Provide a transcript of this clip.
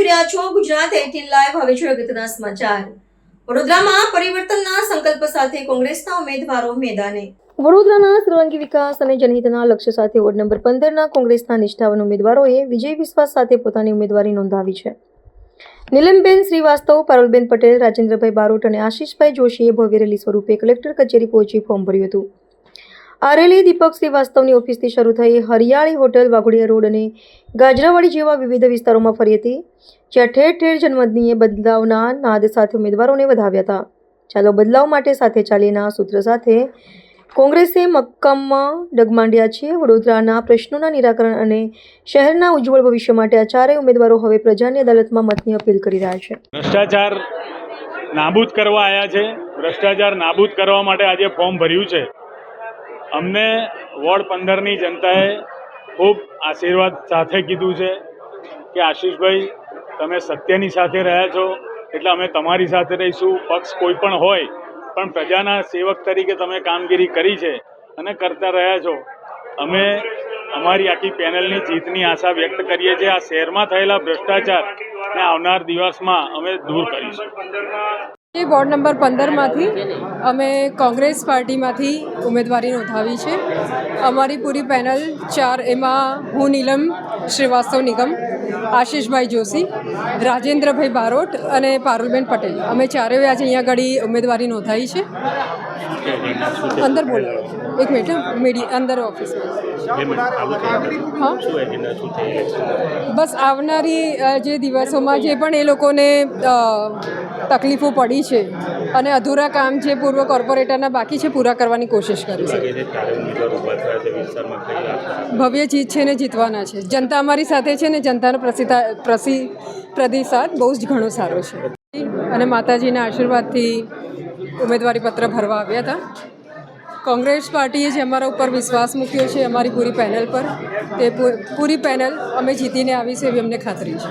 રહ્યા છો ગુજરાત 18 લાઈવ. હવે જોઈએ અગત્યના સમાચાર. વડોદરામાં પરિવર્તનના સંકલ્પ સાથે કોંગ્રેસના ઉમેદવારો મેદાને. વડોદરાના સર્વાંગી વિકાસ અને જનહિતના લક્ષ્ય સાથે વોર્ડ નંબર 15ના કોંગ્રેસના નિષ્ઠાવાન ઉમેદવારોએ વિજય વિશ્વાસ સાથે પોતાની ઉમેદવારી નોંધાવી છે. નીલમબેન શ્રીવાસ્તવ, પારુલબેન પટેલ, રાજેન્દ્રભાઈ બારોટ અને આશીષભાઈ જોશીએ ભવ્ય રેલી સ્વરૂપે કલેક્ટર કચેરી પહોંચી ફોર્મ ભર્યું હતું. આ રેલી દીપક શ્રીવાસ્તવની ઓફિસથી શરૂ થઈ હરિયાળી હોટલ, વાઘોડિયા રોડ અને ગાજરાવાડી જેવા વિવિધ વિસ્તારોમાં ફરી હતી, જ્યાં ઠેર ઠેર જનમતનીએ બદલાવના નાદ સાથે ઉમેદવારોને વધાવ્યા હતા. ચાલો બદલાવ માટે સાથે ચાલીના સૂત્ર સાથે કોંગ્રેસે મક્કમમાં ડગમાંડ્યા છે. વડોદરાના પ્રશ્નોના નિરાકરણ અને શહેરના ઉજ્જવળ ભવિષ્ય માટે આ ચારેય ઉમેદવારો હવે પ્રજાની અદાલતમાં મતની અપીલ કરી રહ્યા છે. ભ્રષ્ટાચાર નાબૂદ કરવા આવ્યા છે. ભ્રષ્ટાચાર નાબૂદ કરવા માટે આજે ફોર્મ ભર્યું છે. અમને વોર્ડ 15ની જનતાએ ખૂબ આશીર્વાદ સાથે કીધું છે કે આશીષભાઈ, તમે સત્યની સાથે રહ્યા છો એટલે અમે તમારી સાથે રહીશું. પક્ષ કોઈ પણ હોય પણ પ્રજાના સેવક તરીકે તમે કામગીરી કરી છે અને કરતા રહ્યા છો. અમે અમારી આખી પેનલની જીતની આશા વ્યક્ત કરીએ છીએ. આ શહેરમાં થયેલા ભ્રષ્ટાચારને આવનાર દિવસમાં અમે દૂર કરીશું. વોર્ડ નંબર 15માંથી અમે કોંગ્રેસ પાર્ટીમાંથી ઉમેદવારી નોંધાવી છે. અમારી પૂરી પેનલ 4, એમાં હું નીલમ શ્રીવાસ્તવ નિગમ, આશીષભાઈ જોશી, રાજેન્દ્રભાઈ બારોટ અને પારુલબેન પટેલ, અમે ચારેય આજે અહીંયા આગળ ઉમેદવારી નોંધાવી છે. અંદર બોલો, એક મિનિટ, અંદર ઓફિસમાં. હા, બસ આવનારી જે દિવસોમાં જે પણ એ લોકોને તકલીફો પડી છે અને અધૂરા કામ જે પૂર્વ કોર્પોરેટરના બાકી છે પૂરા કરવાની કોશિશ કરી છે. ભવ્ય જીત છે ને જીતવાના છે. જનતા અમારી સાથે છે ને જનતાનો પ્રતિસાદ બહુ જ ઘણો સારો છે અને માતાજીના આશીર્વાદથી ઉમેદવારી પત્ર ભરવા આવ્યા હતા. કોંગ્રેસ પાર્ટીએ જે અમારા ઉપર વિશ્વાસ મૂક્યો છે અમારી પૂરી પેનલ પર, તે પૂરી પેનલ અમે જીતીને આવીશું એવી અમને ખાતરી છે.